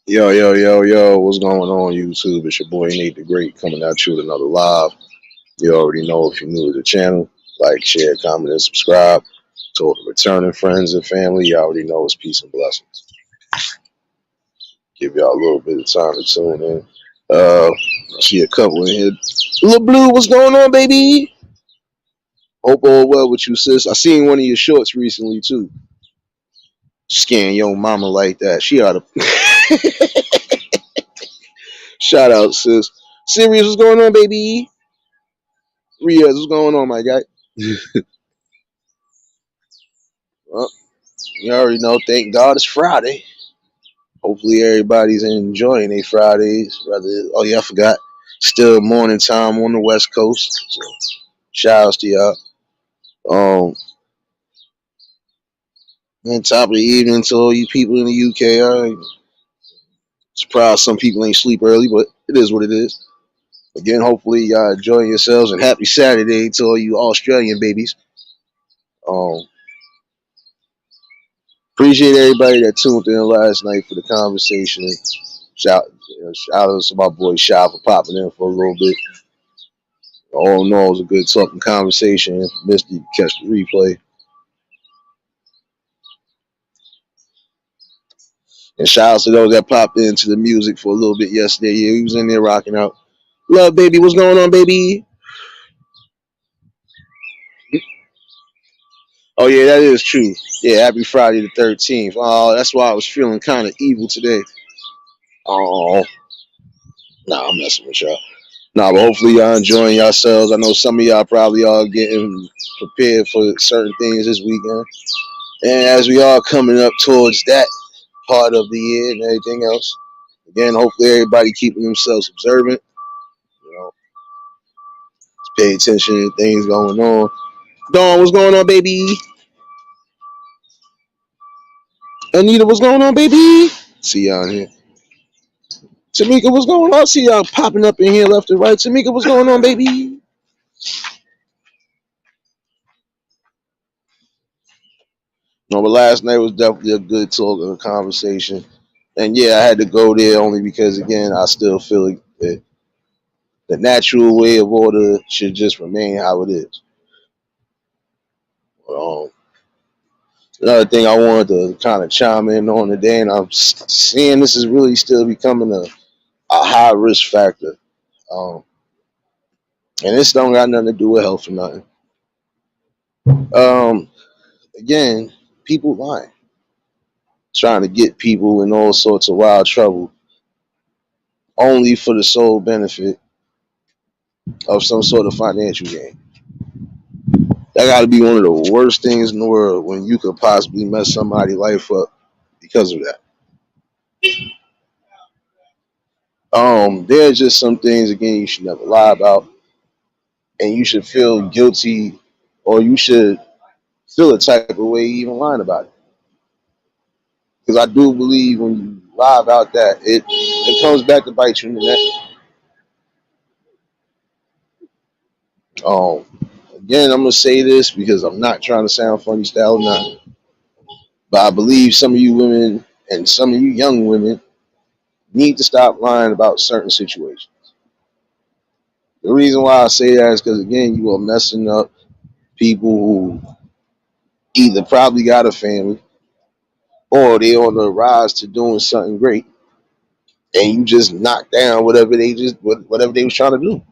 Yo, yo, yo, yo, what's going on, YouTube? It's your boy Nate the Great coming at you with another live. You already know if you're new to the channel, like, share, comment, and subscribe. To all the returning friends and family, you already know it's peace and blessings. Give y'all a little bit of time to tune in. I see a couple in here. Lil Blue, what's going on, baby? Hope all well with you, sis. I seen one of your shorts recently, too. Scan your mama like that. She ought to. Shout out, sis. Sirius, what's going on, baby? Riaz, what's going on, my guy? Well, you already know. Thank God it's Friday. Hopefully everybody's enjoying their Fridays. Oh yeah, I forgot. Still morning time on the West Coast. So shout outs to y'all. Um, and top of the evening to all you people in the UK. I'm surprised some people ain't sleep early, but it is what it is. Again, hopefully y'all enjoying yourselves and happy Saturday to all you Australian babies. Um, Appreciate everybody that tuned in last night for the conversation. Shout out to my boy Shy for popping in for a little bit. All in all, it was a good talking conversation. If you missed it, you can catch the replay. And shout out to those that popped into the music for a little bit yesterday. Yeah, he was in there rocking out. Love, baby. What's going on, baby? Oh, yeah, that is true. Yeah, happy Friday the 13th. Oh, that's why I was feeling kind of evil today. Oh, nah, I'm messing with y'all. Nah, but hopefully y'all enjoying yourselves. I know some of y'all probably are getting prepared for certain things this weekend. And as we are coming up towards that part of the year and everything else, again, hopefully everybody keeping themselves observant. You know, pay attention to things going on. Dawn, what's going on, baby? Anita, what's going on, baby? See y'all in here. Tamika, what's going on? I see y'all popping up in here left and right. Tamika, what's going on, baby? No, but last night was definitely a good talk and a conversation. And yeah, I had to go there only because, again, I still feel like the natural way of order should just remain how it is. Um, Another thing I wanted to kind of chime in on today, and I'm seeing this is really still becoming a high risk factor. Um, and this don't got nothing to do with health or nothing. Um, Again, people lying, trying to get people in all sorts of wild trouble, only for the sole benefit of some sort of financial gain. That got to be one of the worst things in the world when you could possibly mess somebody's life up because of that. There's just some things again you should never lie about, and you should feel guilty, or you should feel a type of way even lying about it. Because I do believe when you lie about that, it comes back to bite you in the neck. Um, Again, I'm gonna say this because I'm not trying to sound funny style or not, but I believe some of you women and some of you young women need to stop lying about certain situations. The reason why I say that is because again, you are messing up people who either probably got a family or they on the rise to doing something great, and you just knock down whatever they was trying to do.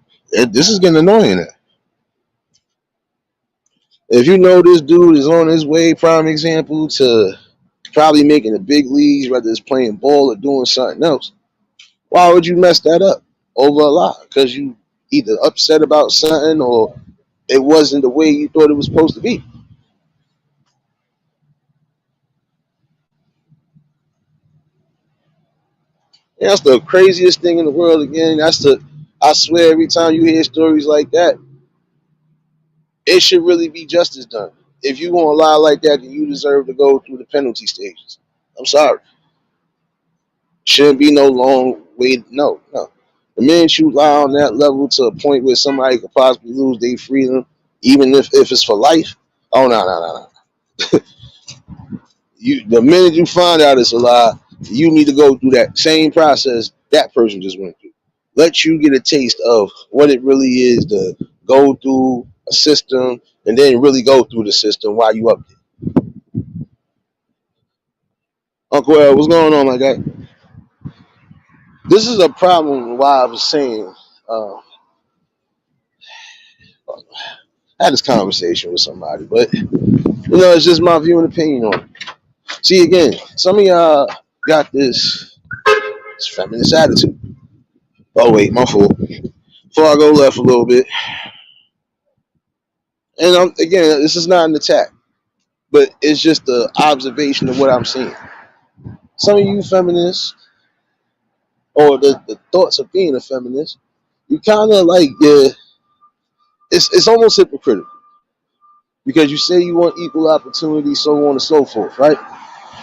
This is getting annoying. If you know this dude is on his way, prime example, to probably making the big leagues, whether it's playing ball or doing something else, why would you mess that up over a lie? Because you either upset about something or it wasn't the way you thought it was supposed to be. And that's the craziest thing in the world. Again, I swear every time you hear stories like that, it should really be justice done. If you want to lie like that, then you deserve to go through the penalty stages. I'm sorry. Shouldn't be no long wait. No, no. The minute you lie on that level to a point where somebody could possibly lose their freedom, even if it's for life, oh no, no, no, no. The minute you find out it's a lie, You need to go through that same process that person just went through. Let you get a taste of what it really is to go through a system and then really go through the system while you up there. Uncle L, what's going on, my guy? This is a problem why I was saying I had this conversation with somebody, but it's just my view and opinion on it. See, again, some of y'all got this feminist attitude. Oh wait, my fault. Before I go left a little bit, and again, this is not an attack, but it's just the observation of what I'm seeing. Some of you feminists, or the thoughts of being a feminist, you kind of like, it's almost hypocritical because you say you want equal opportunity, so on and so forth, right?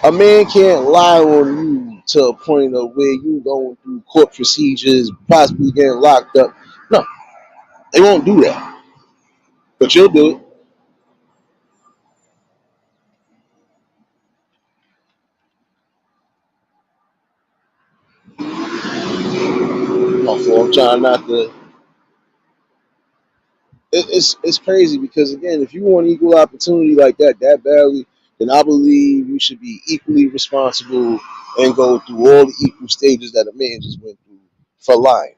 A man can't lie on you to a point of where you going through court procedures, possibly getting locked up. No, they won't do that, but you'll do it. I'm trying not to. It's crazy because again, if you want equal opportunity like that badly, then I believe you should be equally responsible and go through all the equal stages that a man just went through for lying.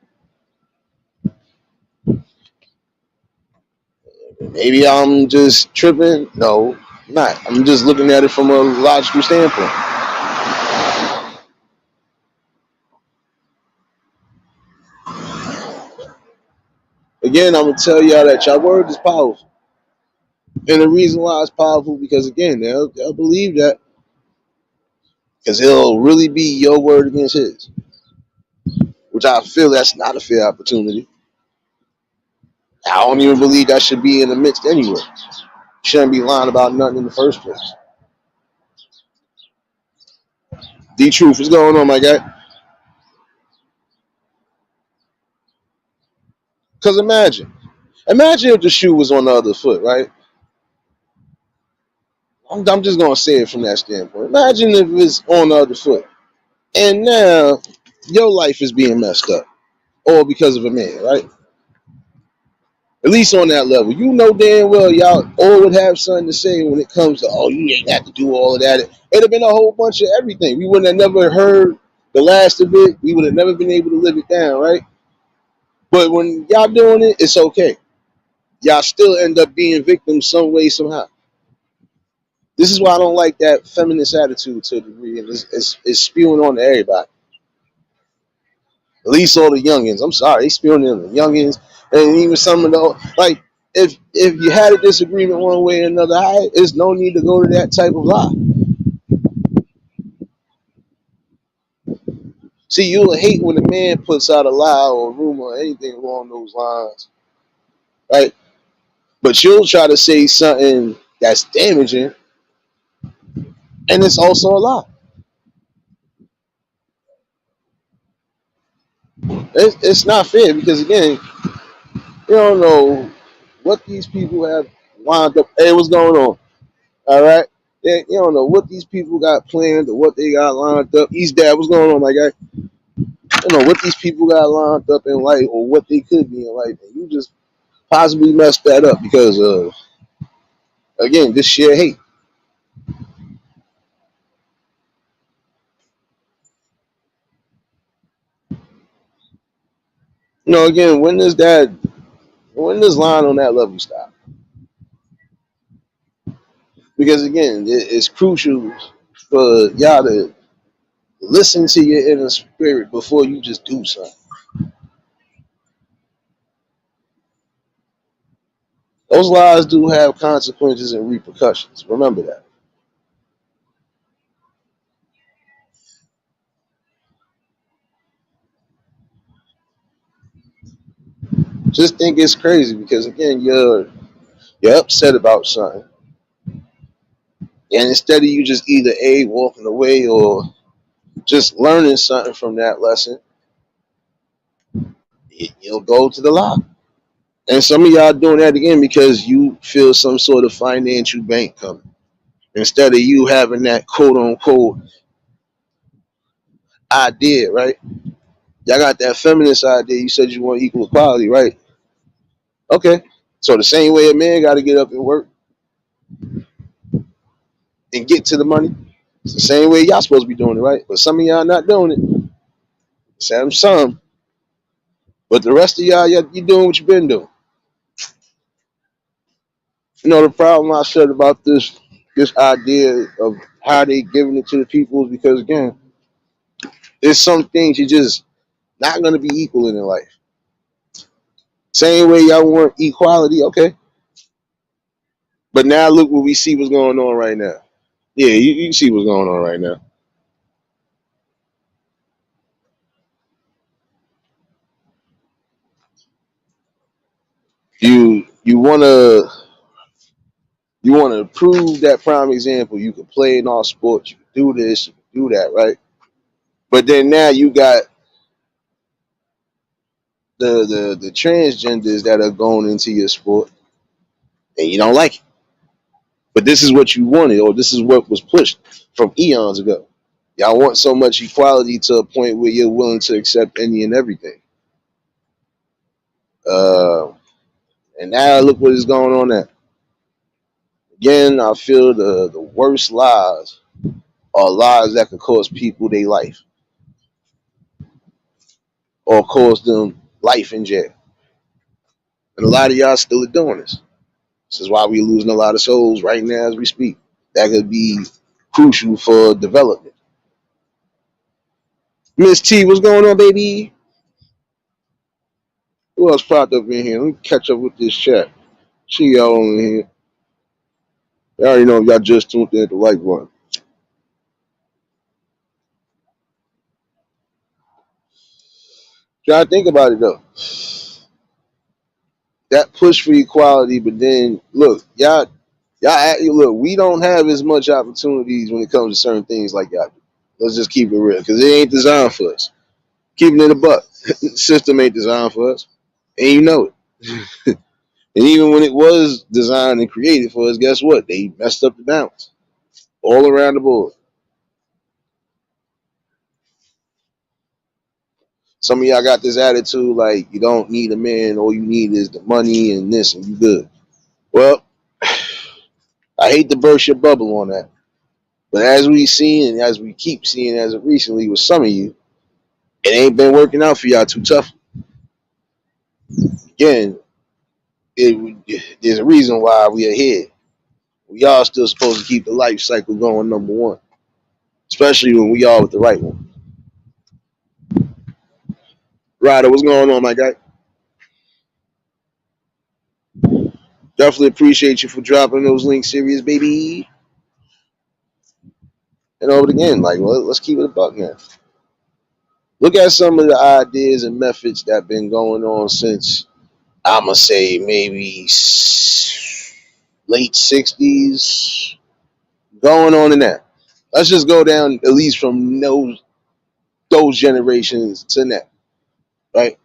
Maybe I'm just tripping. No, I'm not. I'm just looking at it from a logical standpoint. Again, I'm gonna tell y'all that your word is powerful, and the reason why it's powerful because again, they'll believe that because it'll really be your word against his, which I feel that's not a fair opportunity. I don't even believe that should be in the midst anyway. Shouldn't be lying about nothing in the first place. D Truth, what's going on, my guy? Because imagine if the shoe was on the other foot, right? I'm just gonna say it from that standpoint. Imagine if it's on the other foot, and now your life is being messed up, all because of a man, right? At least on that level, you know damn well y'all all would have something to say when it comes to, oh, you ain't got to do all of that. It'd have been a whole bunch of everything. We wouldn't have never heard the last of it. We would have never been able to live it down, right? But when y'all doing it, it's okay. Y'all still end up being victims some way, somehow. This is why I don't like that feminist attitude to a degree, and it's spewing on to everybody. At least all the youngins. I'm sorry, they spewing on the youngins, and even some of the like. If you had a disagreement one way or another, there's no need to go to that type of lie. See, you'll hate when a man puts out a lie or a rumor or anything along those lines, right? But you'll try to say something that's damaging, and it's also a lie. It's not fair because again, you don't know what these people have lined up. Hey, what's going on? All right. You don't know what these people got planned or what they got lined up. East Dad, what's going on, my guy? You don't know what these people got lined up in life or what they could be in life. And you just possibly messed that up because of, again, this sheer hate. Again, when does line on that level stop? Because again, it's crucial for y'all to listen to your inner spirit before you just do something. Those lies do have consequences and repercussions. Remember that. Just think it's crazy because again, you're upset about something, and instead of you just either a walking away or just learning something from that lesson, you'll go to the lie. And some of y'all doing that again because you feel some sort of financial bank coming instead of you having that quote unquote idea, right? Y'all got that feminist idea. You said you want equal equality, right? Okay. So the same way a man got to get up and work and get to the money, it's the same way y'all supposed to be doing it, right? But some of y'all not doing it. Some. But the rest of y'all, you doing what you been doing. You know, the problem I said about this idea of how they giving it to the people is because, again, there's some things you just not going to be equal in life. Same way y'all want equality, okay? But now look what we see what's going on right now. Yeah, you see what's going on right now. You wanna prove that prime example. You can play in all sports. You can do this. You can do that, right? But then now you got the transgenders that are going into your sport, and you don't like it. But this is what you wanted, or this is what was pushed from eons ago. Y'all want so much equality to a point where you're willing to accept any and everything. Uh, and now look what is going on now. Again, I feel the worst lies are lies that could cost people their life or cause them life in jail. And a lot of y'all still are doing this. This is why we're losing a lot of souls right now as we speak. That could be crucial for development. Miss T, what's going on, baby? Who else popped up in here? Let me catch up with this chat. See y'all on here. I already know if y'all just tuned in at the like button. Try to think about it though. That push for equality, but then look, we don't have as much opportunities when it comes to certain things like y'all do. Let's just keep it real, because it ain't designed for us. Keeping it a buck. System ain't designed for us. And you know it. And even when it was designed and created for us, guess what? They messed up the balance. All around the board. Some of y'all got this attitude like you don't need a man, all you need is the money and this and you good. Well, I hate to burst your bubble on that. But as we seen and as we keep seeing as of recently with some of you, it ain't been working out for y'all too tough. Again, there's a reason why we are here. We all still supposed to keep the life cycle going, number one. Especially when we all with the right one. Ryder, what's going on, my guy? Definitely appreciate you for dropping those links, serious baby. And over again, like, well, let's keep it a buck now. Look at some of the ideas and methods that have been going on since I'ma say maybe late '60s, going on in that. Let's just go down at least from those generations to now, right?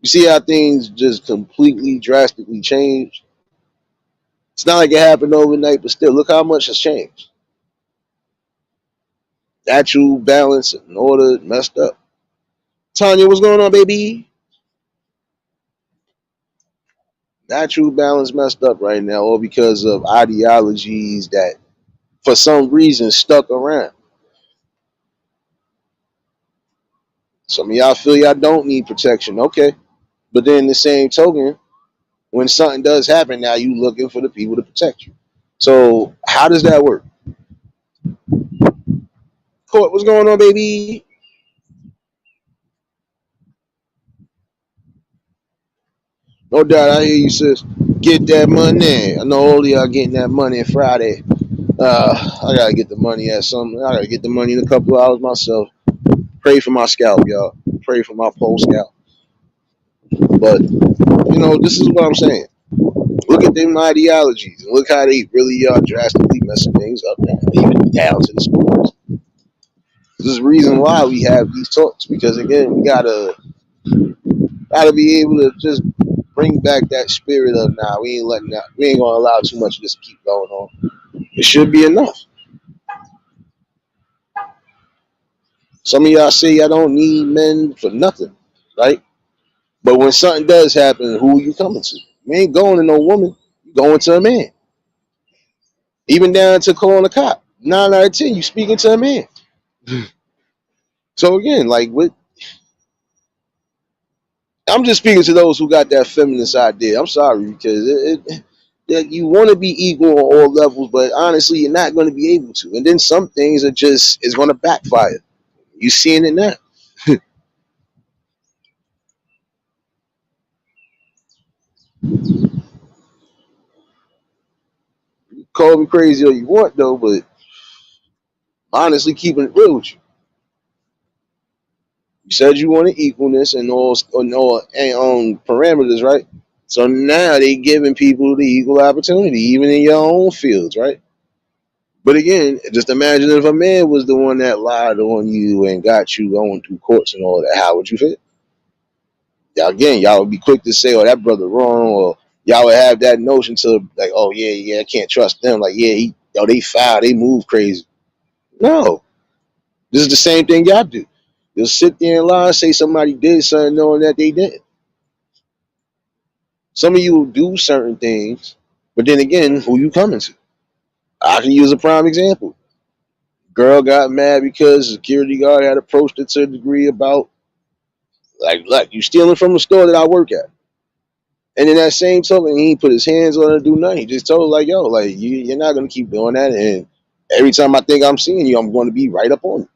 You see how things just completely drastically changed. It's not like it happened overnight, but still, look how much has changed. Natural balance and order messed up. Tanya, what's going on, baby? Natural balance messed up right now, all because of ideologies that, for some reason, stuck around. Some of y'all feel y'all don't need protection, okay? But then, the same token, when something does happen, now you looking for the people to protect you. So, how does that work? Court, what's going on, baby? No doubt, I hear you, sis. Get that money. I know all of y'all getting that money Friday. I gotta get the money at some. I gotta get the money in a couple of hours myself. Pray for my scalp, y'all. Pray for my pole scalp. But this is what I'm saying. Look at them ideologies and look how they really are drastically messing things up now, even down to the schools. This is the reason why we have these talks, because again, we gotta be able to just bring back that spirit of we ain't gonna allow too much of this to keep going on. It should be enough. Some of y'all say y'all don't need men for nothing, right? But when something does happen, who are you coming to? You ain't going to no woman. You going to a man. Even down to calling a cop. 9 out of 10, you speaking to a man. So again, like what I'm just speaking to those who got that feminist idea. I'm sorry because you want to be equal on all levels, but honestly, you're not going to be able to. And then some things are just is going to backfire. You seeing it now. Call me crazy all you want though, but honestly, keeping it real with you. You said you wanted equalness and all and parameters, right? So now they giving people the equal opportunity, even in your own fields, right? But again, just imagine if a man was the one that lied on you and got you going through courts and all that. How would you feel? Y'all, again, y'all would be quick to say, "Oh, that brother wrong," or y'all would have that notion to like, "Oh yeah, yeah, I can't trust them." Like, yeah, they foul, they move crazy. No, this is the same thing y'all do. You'll sit there and lie, say somebody did something knowing that they did. Some of you will do certain things, but then again, who you coming to? I can use a prime example. Girl got mad because the security guard had approached her to a degree about like, look, you stealing from the store that I work at. And in that same token, he put his hands on her to do nothing. He just told her, like, yo, like, you're not going to keep doing that. And every time I think I'm seeing you, I'm going to be right up on you,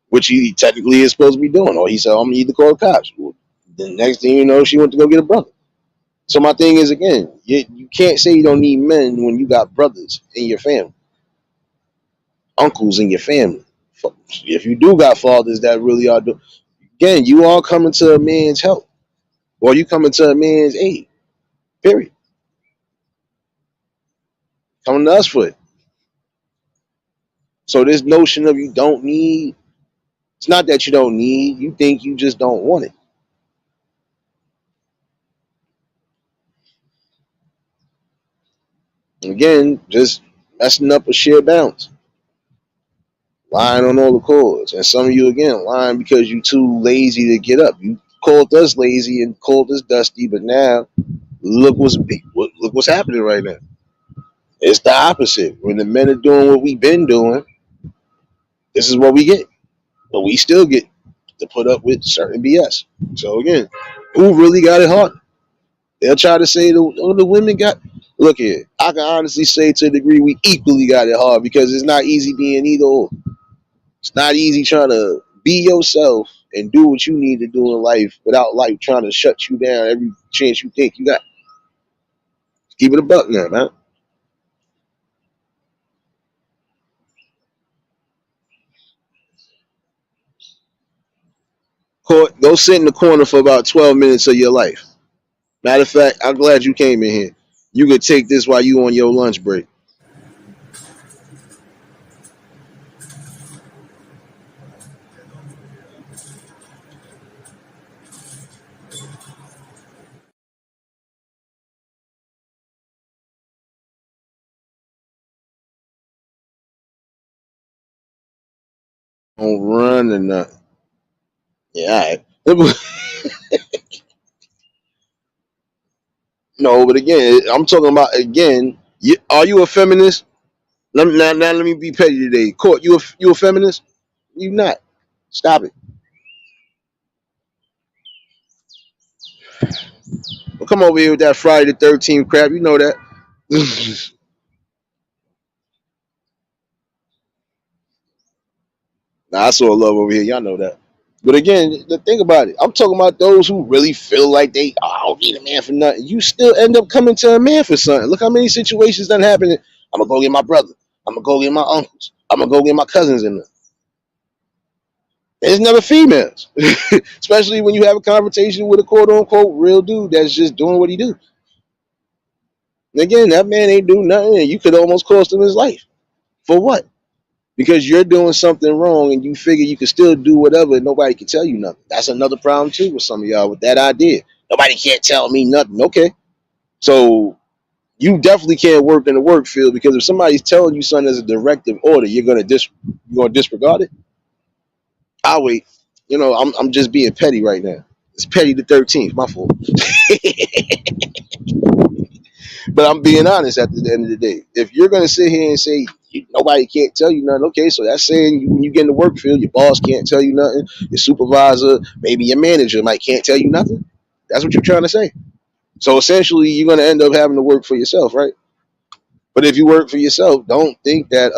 which he technically is supposed to be doing. Or he said, I'm going to need to call the cops. Well, the next thing you know, she went to go get a brother. So my thing is, again, you can't say you don't need men when you got brothers in your family, uncles in your family. If you do got fathers that really are doing, again, you are coming to a man's help or you coming to a man's aid, period. Coming to us for it. So this notion of you don't need, it's not that you don't need, you think you just don't want it. Again, just messing up a shared balance. Lying on all the chords. And some of you, again, lying because you too lazy to get up. You called us lazy and called us dusty, but now look what's happening right now. It's the opposite. When the men are doing what we've been doing, this is what we get. But we still get to put up with certain BS. So again, who really got it hard? They'll try to say the women got. Look here, I can honestly say to a degree we equally got it hard because it's not easy being either or. It's not easy trying to be yourself and do what you need to do in life without life trying to shut you down every chance you think you got. Keep it a buck now, man. Go sit in the corner for about 12 minutes of your life. Matter of fact, I'm glad you came in here. You could take this while you on your lunch break. Don't run and yeah, all right. No, but again, I'm talking about again. Are you a feminist? Now let me be petty today. Court, you a feminist? You not. Stop it. Well, come over here with that Friday the 13th crap. You know that. Nah, I saw love over here. Y'all know that. But again, the thing about it, I'm talking about those who really feel like I don't need a man for nothing. You still end up coming to a man for something. Look how many situations that happen. I'm gonna go get my brother. I'm gonna go get my uncles. I'm gonna go get my cousins in there. It's never females, especially when you have a conversation with a quote unquote real dude that's just doing what he do. And again, that man ain't do nothing, and you could almost cost him his life for what? Because you're doing something wrong, and you figure you can still do whatever, and nobody can tell you nothing. That's another problem too with some of y'all with that idea. Nobody can't tell me nothing. Okay, so you definitely can't work in the work field because if somebody's telling you something as a directive order, you're gonna disregard it. I'll wait. I'm just being petty right now. It's petty the 13th, my fault. But I'm being honest at the end of the day. If you're gonna sit here and say nobody can't tell you nothing, okay, so that's saying when you get in the work field, your boss can't tell you nothing, your supervisor, maybe your manager might can't tell you nothing. That's what you're trying to say. So essentially, you're gonna end up having to work for yourself, right? But if you work for yourself, don't think that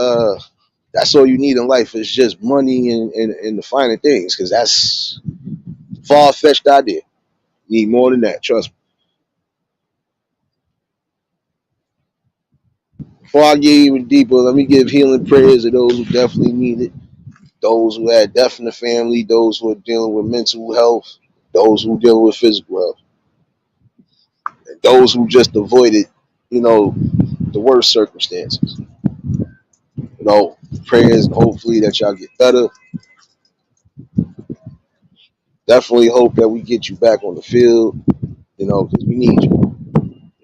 that's all you need in life is just money and the finer things, because that's far fetched idea. You need more than that. Trust me. Before I get even deeper, let me give healing prayers to those who definitely need it. Those who had death in the family, those who are dealing with mental health, those who dealing with physical health, and those who just avoided, the worst circumstances. Prayers and hopefully that y'all get better. Definitely hope that we get you back on the field, because we need you.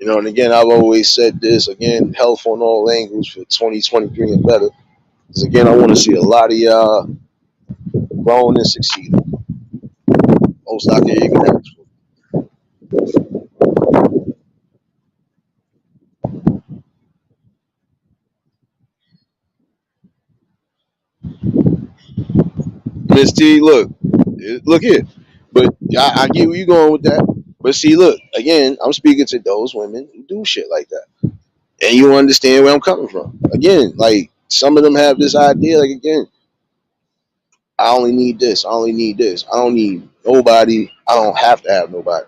And again, I've always said this, again, health on all angles for 2023 and better. Because again, I want to see a lot of y'all growing and succeeding. Most I can even ask for. Miss T, look here. But I get where you going with that. But see, look, again, I'm speaking to those women who do shit like that. And you understand where I'm coming from. Again, like some of them have this idea, like again, I only need this, I only need this. I don't need nobody. I don't have to have nobody.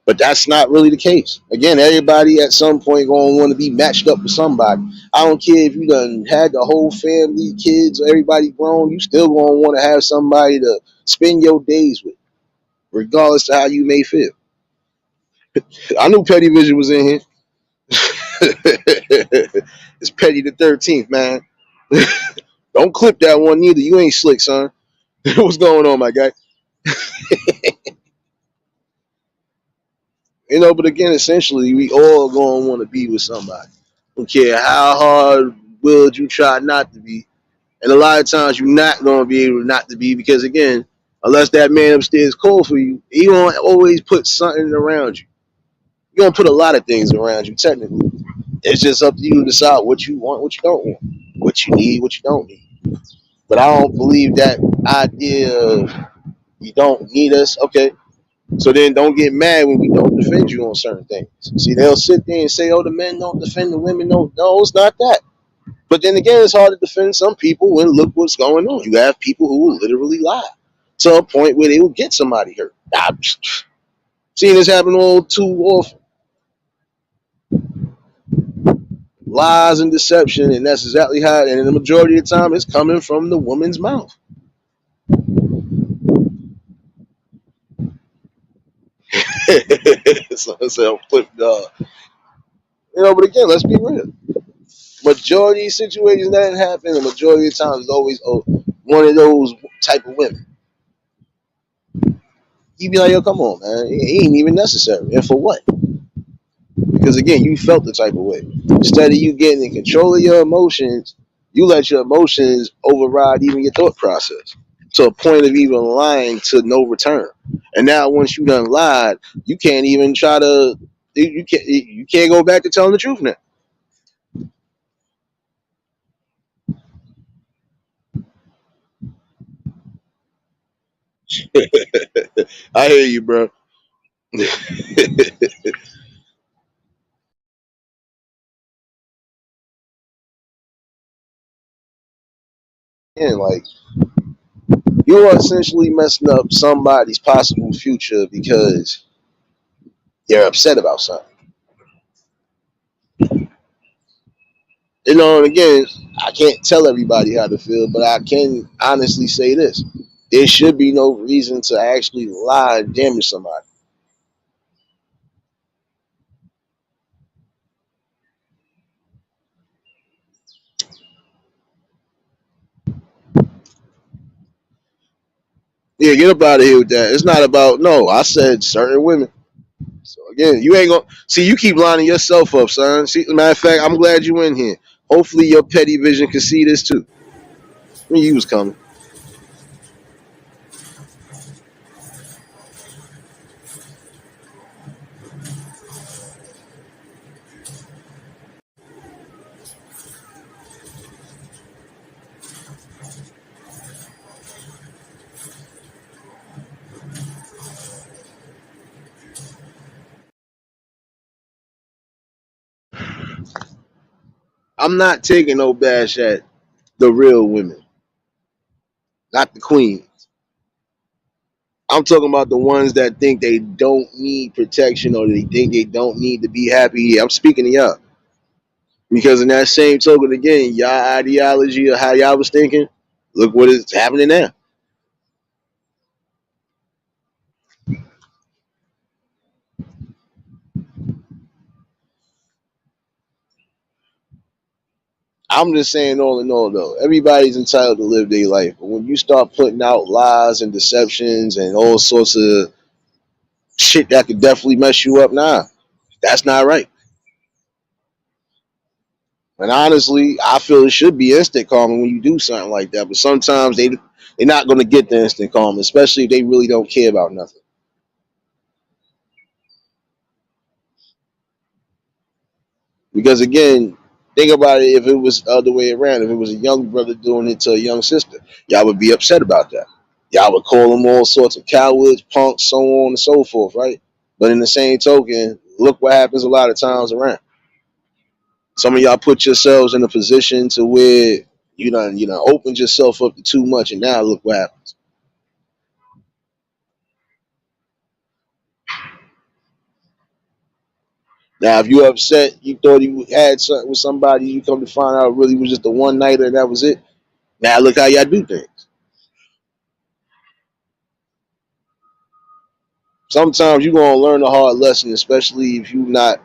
But that's not really the case. Again, everybody at some point gonna want to be matched up with somebody. I don't care if you done had the whole family, kids, everybody grown, you still gonna want to have somebody to spend your days with, regardless of how you may feel. I knew Petty Vision was in here. It's Petty the 13th, man. Don't clip that one neither. You ain't slick, son. What's going on, my guy? But again, essentially, we all gonna want to be with somebody. Don't care how hard willed you try not to be. And a lot of times you're not gonna be able not to be because again, unless that man upstairs called for you, he gonna always put something around you. You're gonna put a lot of things around you, technically. It's just up to you to decide what you want, what you don't want, what you need, what you don't need. But I don't believe that idea of you don't need us. Okay, so then don't get mad when we don't defend you on certain things. See, they'll sit there and say, oh, the men don't defend the women. Don't. No, it's not that. But then again, it's hard to defend some people when look what's going on. You have people who will literally lie to a point where they will get somebody hurt. I've seen this happen all too often. Lies and deception, and that's exactly how, and the majority of the time, it's coming from the woman's mouth. So flip, but again, let's be real. Majority of situations that happen, the majority of times, is always one of those type of women. You be like, yo, come on, man, it ain't even necessary, and for what? Because again, you felt the type of way. Instead of you getting in control of your emotions, you let your emotions override even your thought process to a point of even lying to no return. And now, once you done lied, you can't even try to. You can't go back to telling the truth now. I hear you, bro. And like you are essentially messing up somebody's possible future because they're upset about something. And again, I can't tell everybody how to feel, but I can honestly say this: there should be no reason to actually lie and damage somebody. Yeah, get up out of here with that. It's not about no. I said certain women. So again, you ain't gonna see. You keep lining yourself up, son. See, matter of fact, I'm glad you in here. Hopefully, your petty vision can see this too. I mean, you was coming. I'm not taking no bash at the real women, not the queen. I'm talking about the ones that think they don't need protection or they think they don't need to be happy. Yeah, I'm speaking to y'all. Because in that same token, again, y'all ideology of how y'all was thinking, look what is happening now. I'm just saying, all in all, though, everybody's entitled to live their life. But when you start putting out lies and deceptions and all sorts of shit that could definitely mess you up, nah, that's not right. And honestly, I feel it should be instant karma when you do something like that. But sometimes they're not going to get the instant karma, especially if they really don't care about nothing. Because again, think about it. If it was the other way around, if it was a young brother doing it to a young sister, y'all would be upset about that. Y'all would call them all sorts of cowards, punks, so on and so forth, right? But in the same token, look what happens a lot of times around. Some of y'all put yourselves in a position to where you know opened yourself up to too much, and now look what happens. Now, if you upset, you thought you had something with somebody, you come to find out it really was just a one nighter and that was it. Now look how y'all do things. Sometimes you're gonna learn a hard lesson, especially if you're not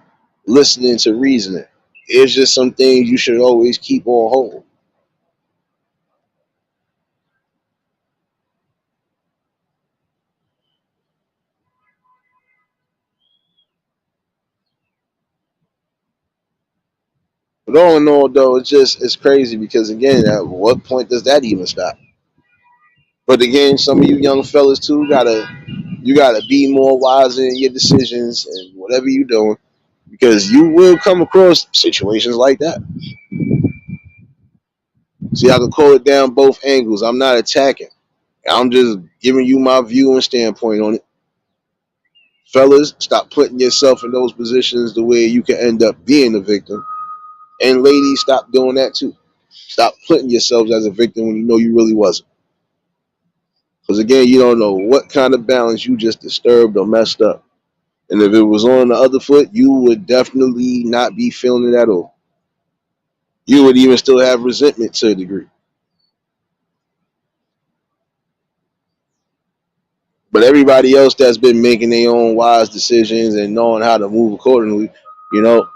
listening to reasoning. It's just some things you should always keep on hold. But all in all, though, it's crazy because again, at what point does that even stop? But again, some of you young fellas too you gotta be more wise in your decisions and whatever you're doing because you will come across situations like that. See, I can call it down both angles. I'm not attacking. I'm just giving you my view and standpoint on it. Fellas, stop putting yourself in those positions the way you can end up being a victim. And ladies, stop doing that too. Stop putting yourselves as a victim when you know you really wasn't. Because again, you don't know what kind of balance you just disturbed or messed up. And if it was on the other foot, you would definitely not be feeling it at all. You would even still have resentment to a degree. But everybody else that's been making their own wise decisions and knowing how to move accordingly, you know,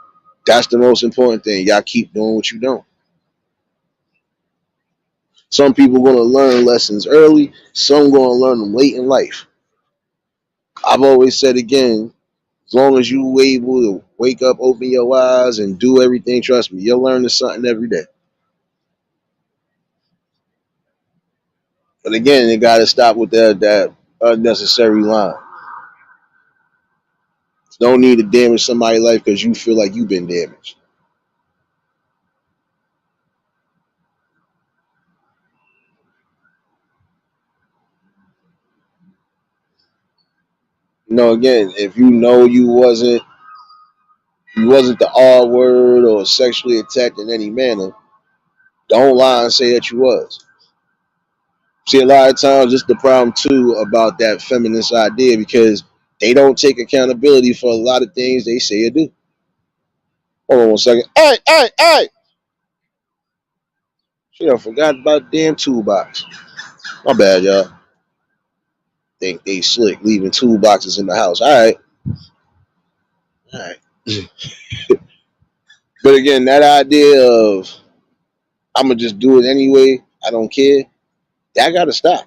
that's the most important thing. Y'all keep doing what you do. Some people going to learn lessons early. Some going to learn them late in life. I've always said again, as long as you able to wake up, open your eyes, and do everything, trust me, you're learning something every day. But again, it got to stop with that unnecessary line. Don't need to damage somebody's life because you feel like you've been damaged. Again, if you know you wasn't the R word or sexually attacked in any manner, don't lie and say that you was. See, a lot of times it's the problem too about that feminist idea because they don't take accountability for a lot of things they say or do. Hold on 1 second. Hey, hey, hey! Shit, I forgot about the damn toolbox. My bad, y'all. Think they slick leaving toolboxes in the house. All right. But again, that idea of I'm gonna just do it anyway, I don't care. That gotta stop.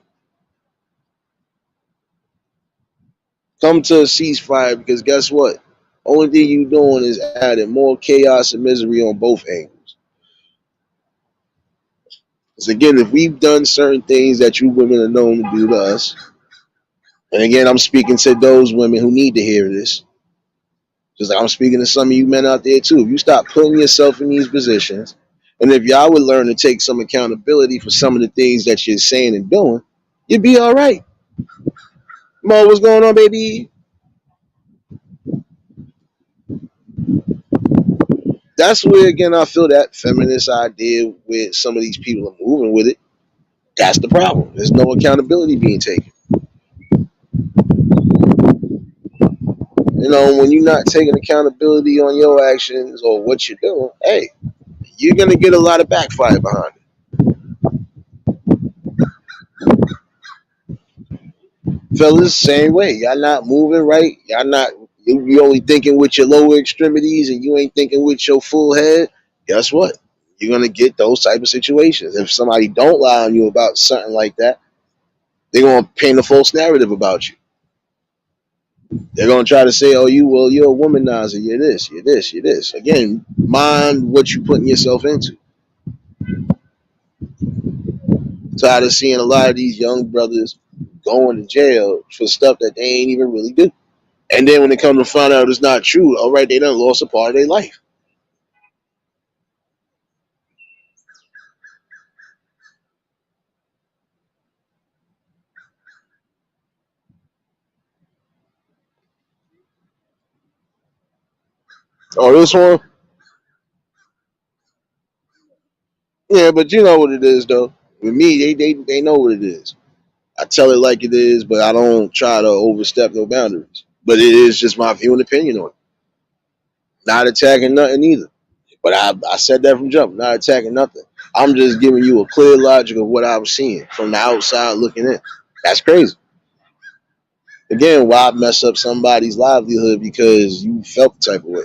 Come to a ceasefire because guess what? Only thing you doing is adding more chaos and misery on both angles. Because again, if we've done certain things that you women are known to do to us, and again, I'm speaking to those women who need to hear this, just like I'm speaking to some of you men out there too. If you stop putting yourself in these positions, and if y'all would learn to take some accountability for some of the things that you're saying and doing, you'd be all right. Mo, what's going on, baby? that's where again I feel that feminist idea where some of these people are moving with it. That's the problem. There's no accountability being taken. You know, when you're not taking accountability on your actions or what you're doing, hey, you're gonna get a lot of backfire behind it. Fellas, same way. Y'all not moving right. Y'all not. You only thinking with your lower extremities, and you ain't thinking with your full head. Guess what? You're gonna get those type of situations. If somebody don't lie on you about something like that, they're gonna paint a false narrative about you. They're gonna try to say, "Oh, you're a womanizer. You're this. You're this. You're this." Again, mind what you putting yourself into. Tired of seeing a lot of these young brothers going to jail for stuff that they ain't even really do. And then when they come to find out it's not true, all right, they done lost a part of their life. Oh, this one? Yeah, but you know what it is, though. With me, they know what it is. I tell it like it is, but I don't try to overstep no boundaries. But it is just my view and opinion on it. Not attacking nothing either. But I said that from jump, not attacking nothing. I'm just giving you a clear logic of what I was seeing from the outside looking in. That's crazy. Again, why mess up somebody's livelihood because you felt the type of way?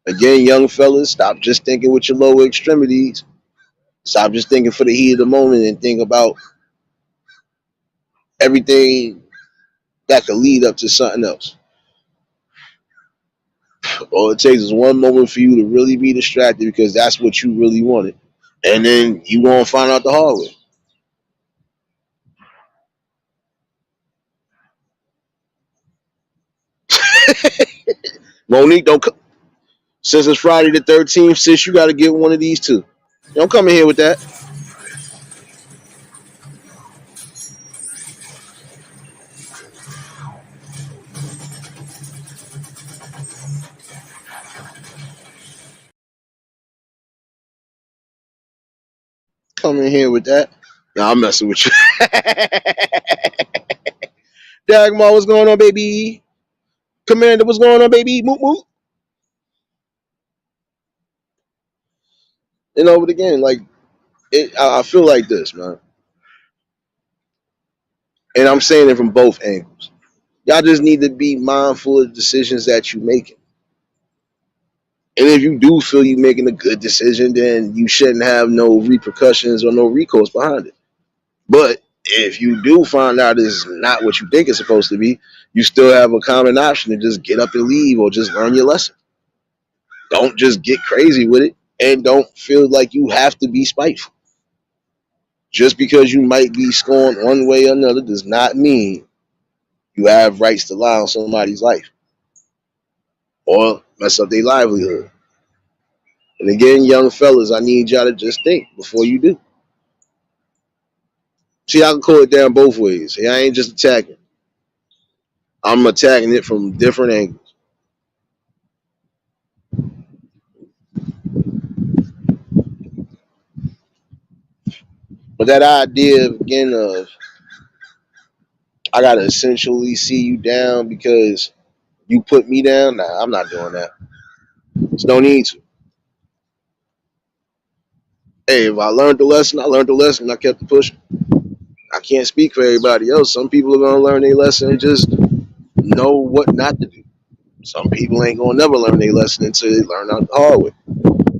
Again, young fellas, stop just thinking with your lower extremities. Stop just thinking for the heat of the moment and think about everything that could lead up to something else. All it takes is one moment for you to really be distracted because that's what you really wanted. And then you won't find out the hard way. Monique, don't come. Since it's Friday the 13th, sis, you got to get one of these two. Don't come in here with that. Come in here with that. Nah, I'm messing with you. Dagmar, what's going on, baby? Commander, what's going on, baby? Moot moot. But again, like I feel like this, man, and I'm saying it from both angles. Y'all just need to be mindful of the decisions that you making. And if you do feel you making a good decision, then you shouldn't have no repercussions or no recourse behind it. But if you do find out it's not what you think it's supposed to be, you still have a common option to just get up and leave or just learn your lesson. Don't just get crazy with it and don't feel like you have to be spiteful. Just because you might be scorned one way or another does not mean you have rights to lie on somebody's life or mess up their livelihood. And again, young fellas, I need y'all to just think before you do. See, I can call it down both ways. I ain't just attacking. I'm attacking it from different angles. But that idea again of I gotta essentially see you down because you put me down. Nah, I'm not doing that. There's no need to. Hey, if I learned the lesson, I learned the lesson. I kept it pushing. I can't speak for everybody else. Some people are gonna learn their lesson and just know what not to do. Some people ain't gonna never learn their lesson until they learn out the hard way.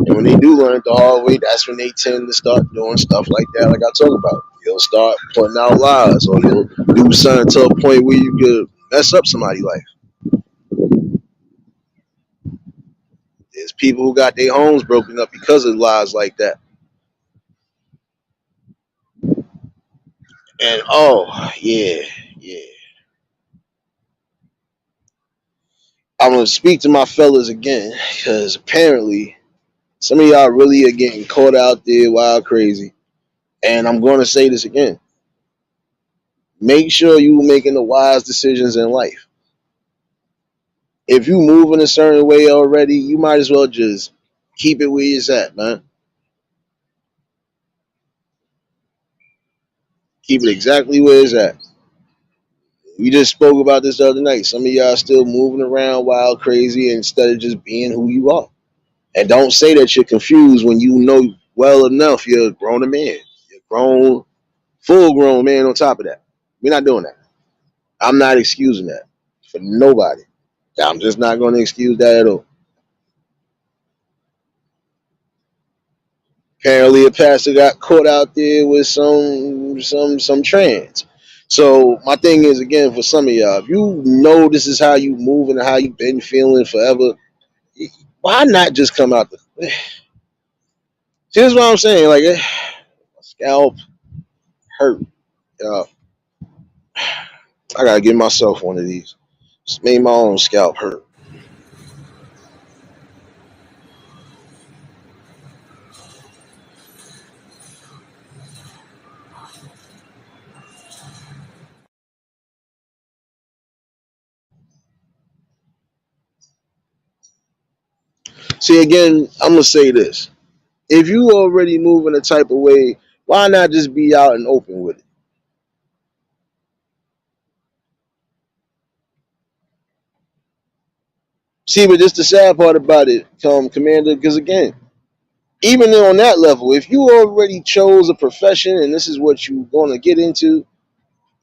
And when they do learn it the hard way, that's when they tend to start doing stuff like that, like I talk about. You'll start putting out lies, or you'll do something to a point where you could mess up somebody's life. There's people who got their homes broken up because of lies like that. And oh yeah, yeah. I'm gonna speak to my fellas again because apparently some of y'all really are getting caught out there wild crazy. And I'm gonna say this again: make sure you making the wise decisions in life. If you move in a certain way already, you might as well just keep it where it's at, man. Keep it exactly where it's at. We just spoke about this the other night. Some of y'all still moving around wild, crazy, instead of just being who you are. And don't say that you're confused when you know well enough you're a grown man. You're a grown, full grown man on top of that. We're not doing that. I'm not excusing that for nobody. I'm just not going to excuse that at all. Apparently, a pastor got caught out there with some trans. So my thing is, again, for some of y'all, if you know this is how you moving and how you been feeling forever, why not just come out the? Here's what I'm saying. Like, my scalp hurt. Uh, I gotta give myself one of these. Just made my own scalp hurt. See, again, I'm gonna say this: if you already moving a type of way, why not just be out and open with it? See, but just the sad part about it, Commander, because again, even on that level, if you already chose a profession and this is what you're going to get into,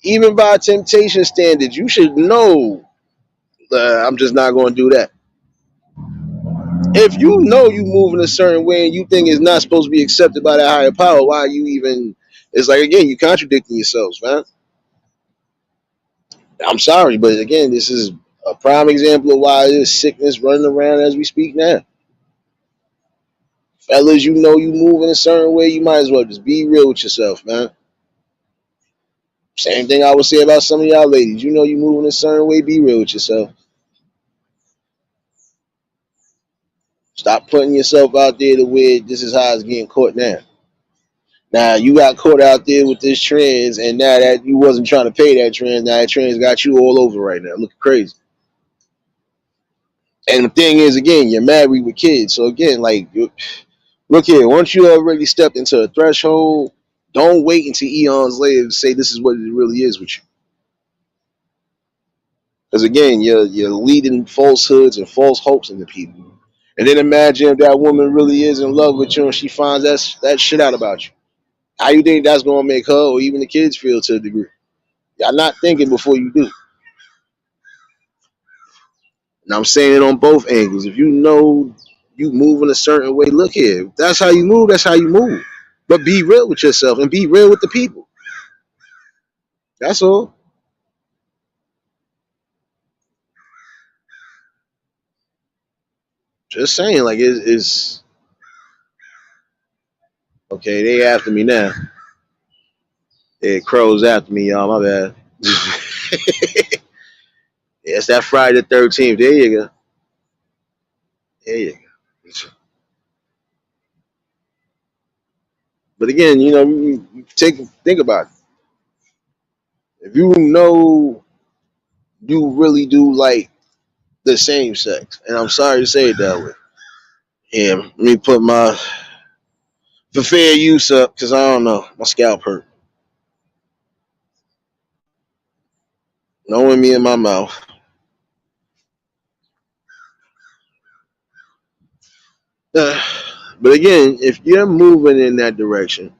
even by temptation standards, you should know I'm just not going to do that. If you know you move in a certain way and you think it's not supposed to be accepted by that higher power, why are you even? It's like again, you contradicting yourselves, man. I'm sorry, but again, this is a prime example of why there's sickness running around as we speak now. Fellas, you know you move in a certain way, you might as well just be real with yourself, man. Same thing I would say about some of y'all ladies. You know you move in a certain way, be real with yourself. Stop putting yourself out there to where this is how it's getting caught now. Now you got caught out there with this trans, and now that you wasn't trying to pay that trans, now that trans got you all over right now, looking crazy. And the thing is, again, you're married with kids, so again, like, look here, once you already stepped into a threshold, don't wait until eons later to say this is what it really is with you. Because again, you're leading falsehoods and false hopes into people. And then imagine if that woman really is in love with you and she finds that shit out about you. How you think that's gonna make her or even the kids feel to a degree? Y'all not thinking before you do. And I'm saying it on both angles. If you know you move in a certain way, look here. If that's how you move, that's how you move. But be real with yourself and be real with the people. That's all. Just saying, like it's okay. They after me now. Yeah, crows after me, y'all. My bad. Yeah, it's that Friday the 13th. There you go. There you go. But again, you think about it. If you know you really do like the same sex, and I'm sorry to say it that way. Yeah, let me put my for fair use up because I don't know. My scalp hurt. Knowing me in my mouth. But again, if you're moving in that direction,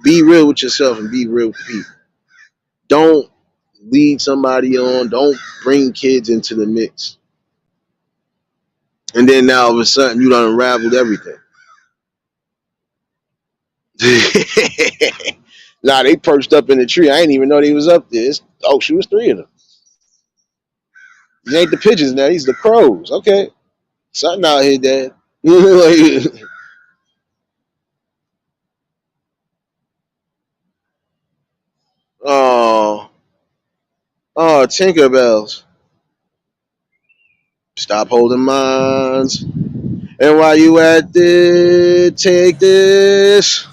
be real with yourself and be real with people. Don't lead somebody on. Don't bring kids into the mix. And then now all of a sudden you done unraveled everything. Nah, they perched up in the tree. I didn't even know they was up there. Oh, she was three of them. These ain't the pigeons now. These the crows. Okay, something out here, Dad. Like, oh, oh, Tinkerbells. Stop holding mines. And while you at it, take this.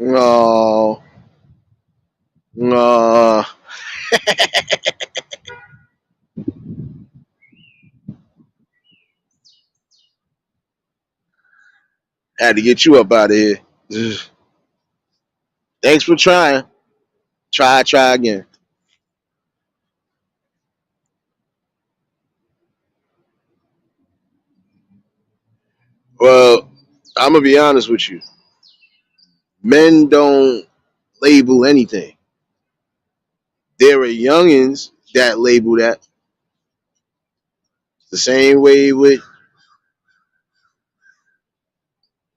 No, no. Had to get you up out of here. Thanks for trying. Try again. Well, I'm gonna be honest with you. Men don't label anything. There are youngins that label that the same way with,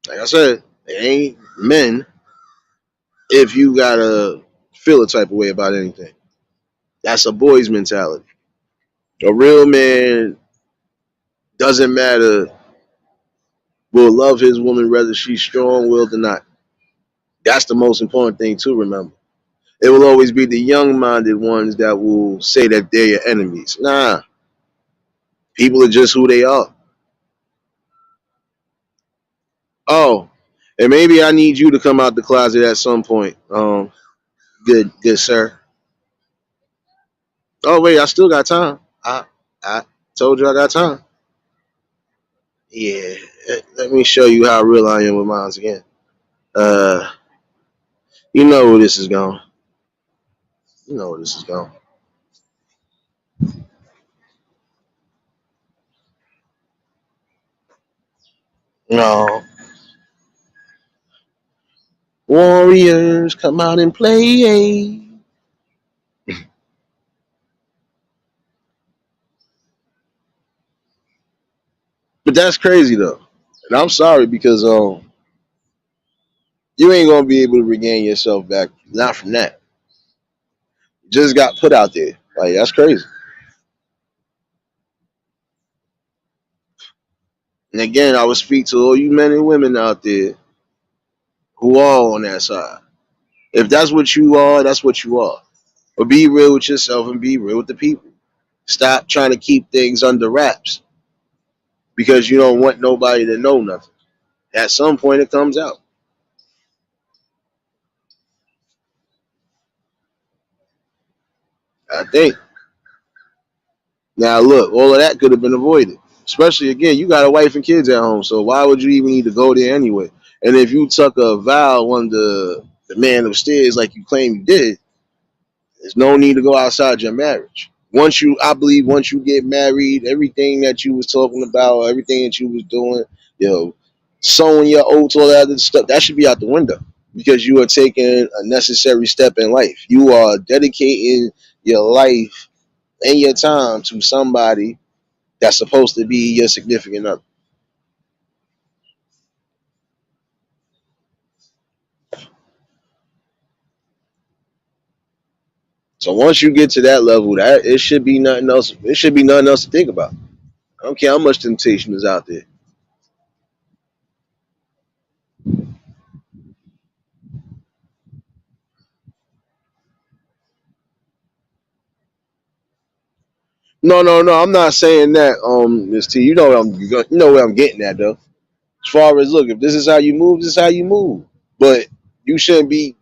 like I said, it ain't men if you gotta feel a type of way about anything. That's a boy's mentality. A real man doesn't matter, will love his woman whether she's strong willed or not. That's the most important thing to remember. It will always be the young minded ones that will say that they're your enemies. Nah, people are just who they are. Oh, and maybe I need you to come out the closet at some point. Good sir. Oh wait, I still got time. I told you I got time. Yeah, let me show you how real I am with mines again. Uh, you know where this is going. You know where this is going. No, Warriors come out and play. But that's crazy though, and I'm sorry because you ain't gonna be able to regain yourself back. Not from that. You just got put out there. Like that's crazy. And again, I would speak to all you men and women out there who are on that side. If that's what you are, that's what you are. But be real with yourself and be real with the people. Stop trying to keep things under wraps because you don't want nobody to know nothing. At some point, it comes out. I think. Now, look, all of that could have been avoided. Especially again, you got a wife and kids at home, so why would you even need to go there anyway? And if you took a vow on the man upstairs like you claim you did, there's no need to go outside your marriage. I believe, once you get married, everything that you was talking about, everything that you was doing, you know, sowing your oats, all that other stuff, that should be out the window because you are taking a necessary step in life. You are dedicating your life and your time to somebody that's supposed to be your significant other. So once you get to that level, that it should be nothing else. It should be nothing else to think about. I don't care how much temptation is out there. No, no, no. I'm not saying that, Miss T. You know where I'm getting at though. As far as look, if this is how you move, this is how you move. But you shouldn't be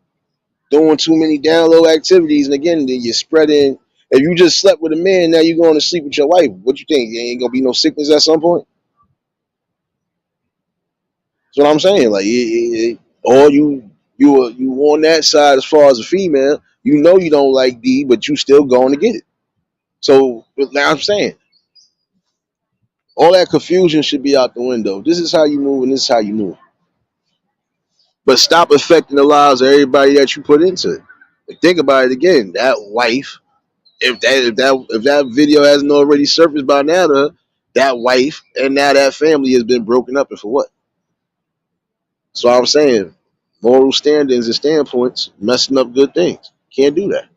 doing too many down low activities. And again, then you're spreading. If you just slept with a man, now you're going to sleep with your wife. What you think? There ain't gonna be no sickness at some point. That's what I'm saying. Like, or you on that side as far as a female. You know you don't like D, but you still going to get it. So now I'm saying all that confusion should be out the window. This is how you move, and this is how you move. But stop affecting the lives of everybody that you put into it. And think about it again. That wife, if that video hasn't already surfaced by now to her, that wife and now that family has been broken up, and for what? So I'm saying moral standings and standpoints messing up good things. Can't do that.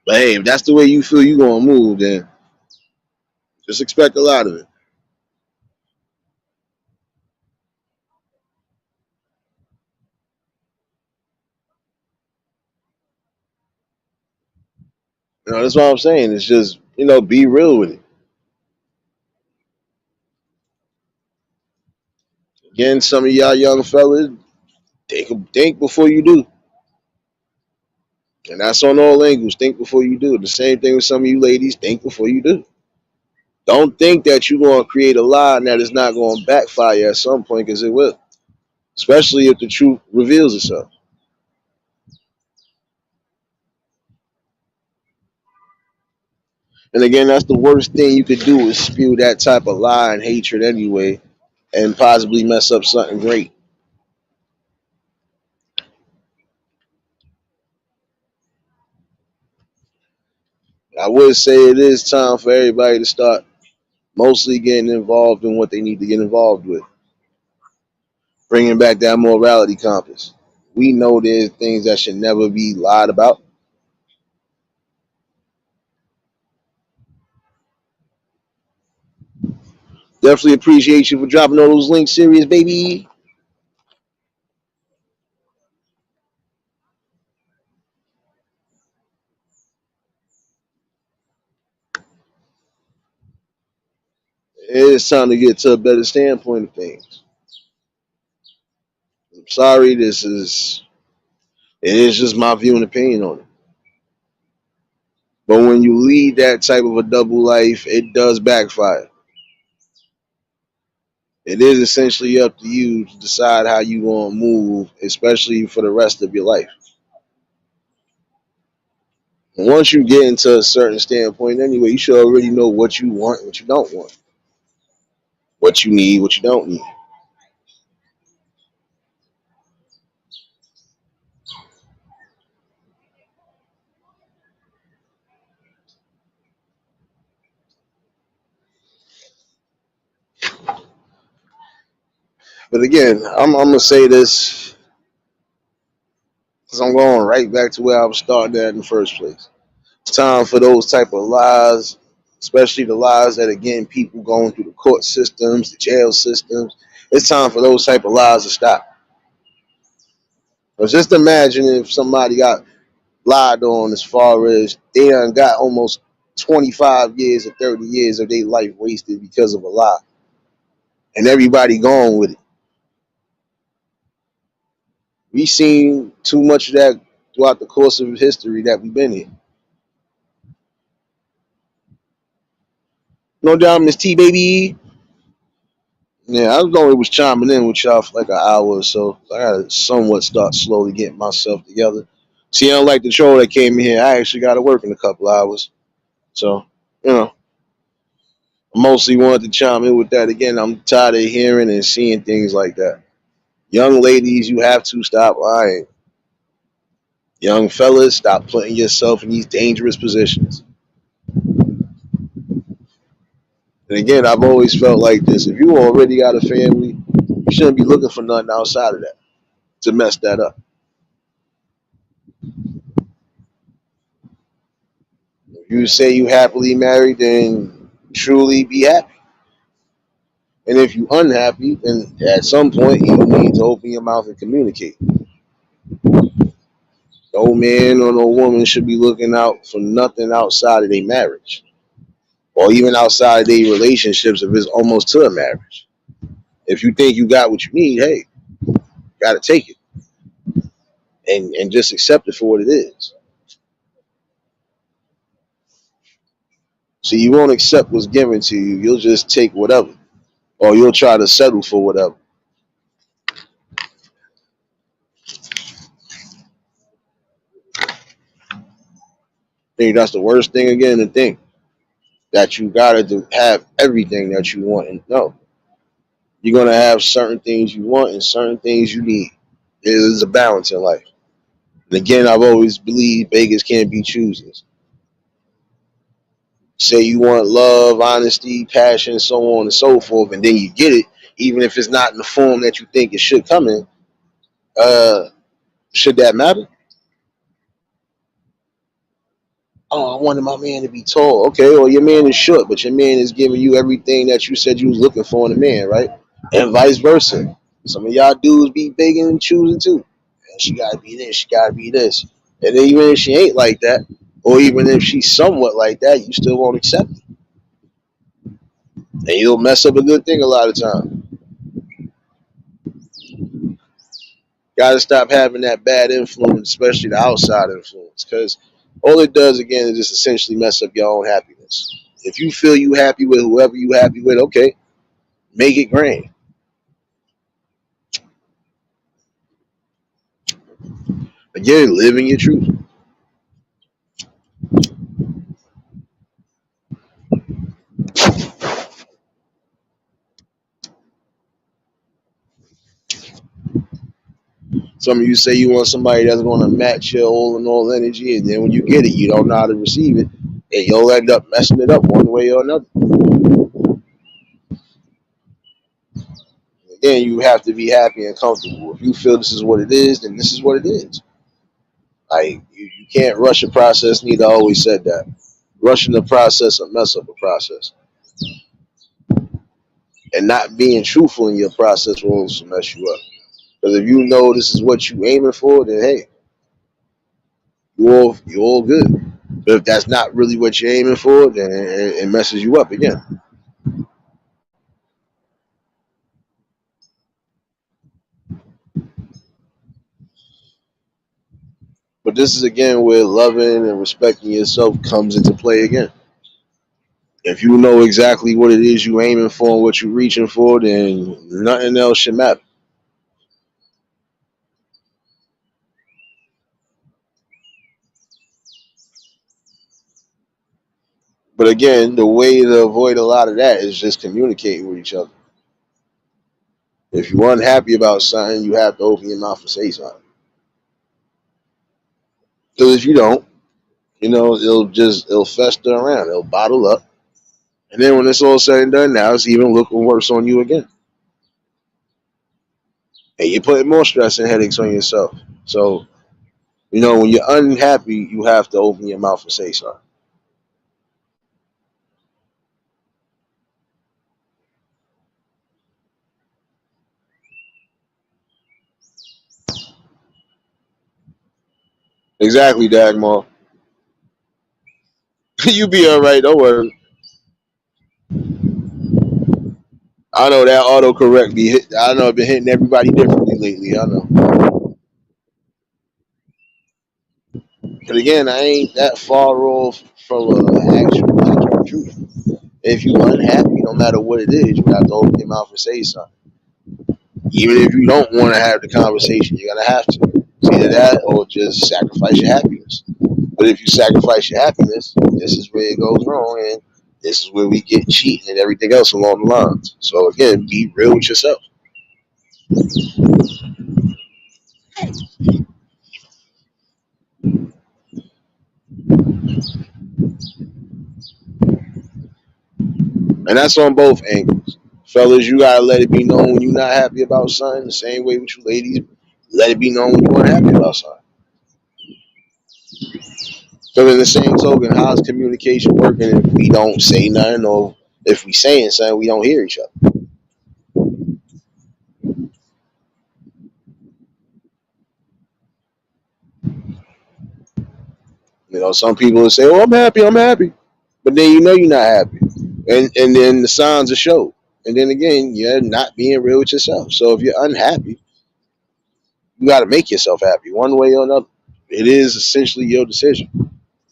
But hey, if that's the way you feel you gonna move, then just expect a lot of it. That's what I'm saying. It's just be real with it. Again, some of y'all young fellas, think before you do. And that's on all angles. Think before you do. The same thing with some of you ladies. Think before you do. Don't think that you're going to create a lie and that it's not going to backfire at some point, because it will. Especially if the truth reveals itself. And again, that's the worst thing you could do is spew that type of lie and hatred anyway, and possibly mess up something great. I would say it is time for everybody to start mostly getting involved in what they need to get involved with, bringing back that morality compass. We know there's things that should never be lied about. Definitely appreciate you for dropping all those links, serious baby. It's time to get to a better standpoint of things. I'm sorry, it is just my view and opinion on it. But when you lead that type of a double life, it does backfire. It is essentially up to you to decide how you want to move, especially for the rest of your life. And once you get into a certain standpoint, anyway, you should already know what you want and what you don't want, what you need, what you don't need. But again, I'm gonna say this because I'm going right back to where I was starting at in the first place. It's time for those type of lies, especially the lies that are getting people going through the court systems, the jail systems. It's time for those type of lies to stop. But just imagine if somebody got lied on as far as they done got almost 25 years or 30 years of their life wasted because of a lie. And everybody going with it. We've seen too much of that throughout the course of history that we've been here. No doubt, Miss T, baby. Yeah, I was chiming in with y'all for like an hour or so. I gotta somewhat start slowly getting myself together. See, unlike the troll that came in here, I actually gotta work in a couple hours. So, you know, I mostly wanted to chime in with that. Again, I'm tired of hearing and seeing things like that. Young ladies, you have to stop lying. Young fellas, stop putting yourself in these dangerous positions. And again, I've always felt like this. If you already got a family, you shouldn't be looking for nothing outside of that to mess that up. If you say you happily married, then truly be happy. And if you unhappy, then at some point you need to open your mouth and communicate. No man or no woman should be looking out for nothing outside of their marriage, or even outside of their relationships if it's almost to a marriage. If you think you got what you need, hey, gotta take it and just accept it for what it is. So you won't accept what's given to you. You'll just take whatever, or you'll try to settle for whatever. I think that's the worst thing again to think that you gotta have everything that you want. And no, you're gonna have certain things you want and certain things you need. There's a balance in life. And again, I've always believed beggars can't be choosers. Say you want love, honesty, passion, so on and so forth, and then you get it, even if it's not in the form that you think it should come in. Uh, should that matter? Oh, I wanted my man to be tall. Okay, well your man is short, but your man is giving you everything that you said you was looking for in a man, right? And vice versa. Some of y'all dudes be begging and choosing too. And she gotta be this, she gotta be this. And then even if she ain't like that, or even if she's somewhat like that, you still won't accept it. And you'll mess up a good thing a lot of times. Got to stop having that bad influence, especially the outside influence, because all it does again is just essentially mess up your own happiness. If you feel you happy with whoever you happy with, okay, make it grand. Again, living your truth. Some of you say you want somebody that's going to match your all energy, and then when you get it, you don't know how to receive it, and you'll end up messing it up one way or another. Again, you have to be happy and comfortable. If you feel this is what it is, then this is what it is. Like you can't rush a process. Neither always said that. Rushing the process will mess up the process, and not being truthful in your process will also mess you up. Because if you know this is what you aiming for, then hey, you're all good. But if that's not really what you're aiming for, then it messes you up again. But this is again where loving and respecting yourself comes into play again. If you know exactly what it is you aiming for and what you're reaching for, then nothing else should matter. But again, the way to avoid a lot of that is just communicating with each other. If you're unhappy about something, you have to open your mouth and say something. Because if you don't, it'll fester around, it'll bottle up, and then when it's all said and done, now it's even looking worse on you again, and you're putting more stress and headaches on yourself. So when you're unhappy, you have to open your mouth and say something. Exactly, Dagmar. You be all right. Don't worry. I know that autocorrect be hit. I know I've been hitting everybody differently lately. I know. But again, I ain't that far off from actual truth. If you unhappy, no matter what it is, you have to open your mouth and say something. Even if you don't want to have the conversation, you're gonna have to. It's either that or just sacrifice your happiness. But if you sacrifice your happiness, this is where it goes wrong, and this is where we get cheating and everything else along the lines. So again, be real with yourself. And that's on both angles. Fellas, you gotta let it be known when you're not happy about something. The same way with you ladies, let it be known when you're unhappy about something. So in the same token, how's communication working if we don't say nothing, or if we saying something, we don't hear each other? Some people will say, "Oh, I'm happy, I'm happy," but then you're not happy, and then the signs are show. And then again, you're not being real with yourself. So if you're unhappy, you got to make yourself happy one way or another. It is essentially your decision,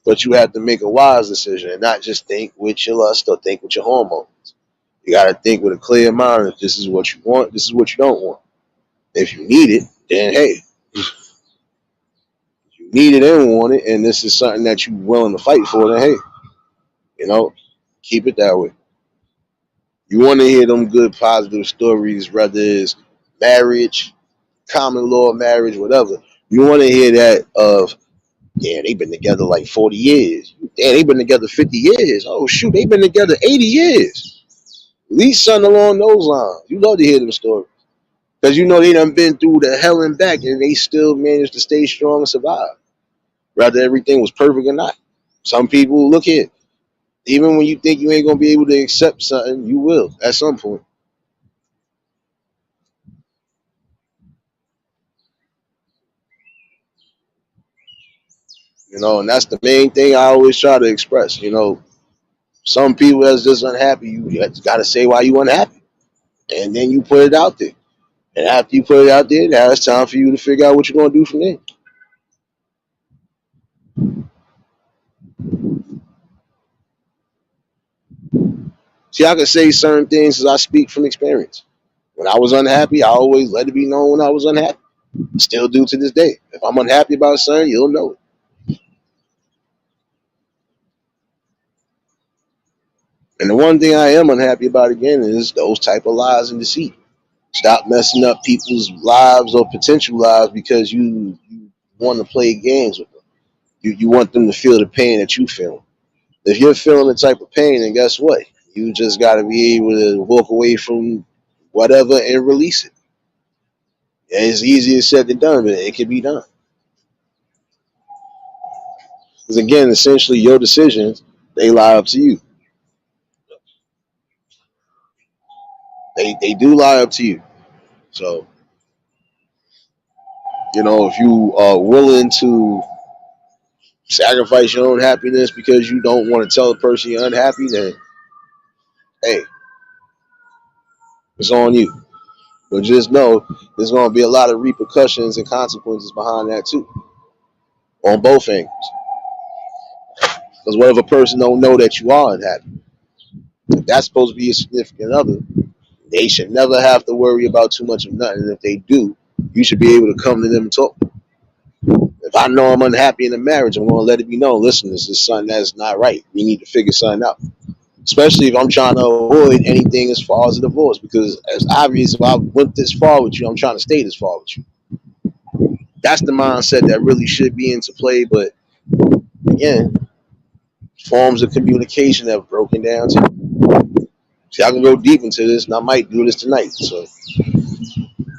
but you have to make a wise decision and not just think with your lust or think with your hormones. You got to think with a clear mind. If this is what you want, this is what you don't want. If you need it, then hey, you need it and want it, and this is something that you're willing to fight for, then hey, you know, keep it that way. You want to hear them good, positive stories, whether it's marriage, common law marriage, whatever. You want to hear that of, yeah, they've been together like 40 years. Yeah, they've been together 50 years. Oh, shoot, they've been together 80 years. At least something along those lines. You love to hear them stories. Because they done been through the hell and back and they still managed to stay strong and survive. Whether everything was perfect or not. Some people, look here, even when you think you ain't going to be able to accept something, you will at some point. And that's the main thing I always try to express. Some people that's just unhappy, you got to say why you unhappy. And then you put it out there. And after you put it out there, now it's time for you to figure out what you're gonna do from there. See, I can say certain things as I speak from experience. When I was unhappy, I always let it be known when I was unhappy. Still do to this day. If I'm unhappy about something, you'll know it. And the one thing I am unhappy about again is those type of lies and deceit. Stop messing up people's lives or potential lives because you want to play games with them. You want them to feel the pain that you feel. If you're feeling the type of pain, then guess what? You just got to be able to walk away from whatever and release it. It's easier said than done, but it can be done. Because again, essentially, your decisions they lie up to you. They do lie up to you. So if you are willing to sacrifice your own happiness because you don't want to tell the person you're unhappy, then hey, it's on you. But just know there's going to be a lot of repercussions and consequences behind that too, on both angles. Because what if a person don't know that you are unhappy? If that's supposed to be a significant other, they should never have to worry about too much of nothing. And if they do, you should be able to come to them and talk. If I know I'm unhappy in a marriage, I'm going to let it be known. Listen, this is something that's not right. We need to figure something out. Especially if I'm trying to avoid anything as far as a divorce, because it's obvious if I went this far with you, I'm trying to stay this far with you. That's the mindset that really should be into play. But again, forms of communication have broken down. See, I can go deep into this, and I might do this tonight. So,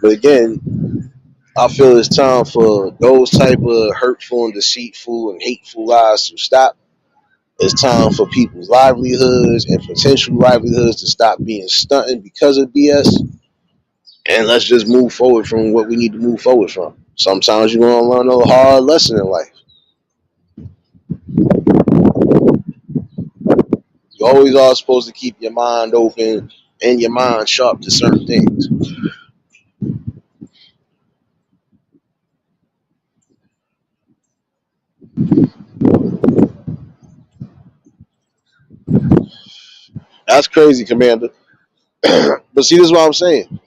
but again, I feel it's time for those type of hurtful and deceitful and hateful lies to stop. It's time for people's livelihoods and potential livelihoods to stop being stunted because of BS. And let's just move forward from what we need to move forward from. Sometimes you're going to learn a hard lesson in life. You always are supposed to keep your mind open and your mind sharp to certain things. That's crazy, Commander. But see, this is what I'm saying.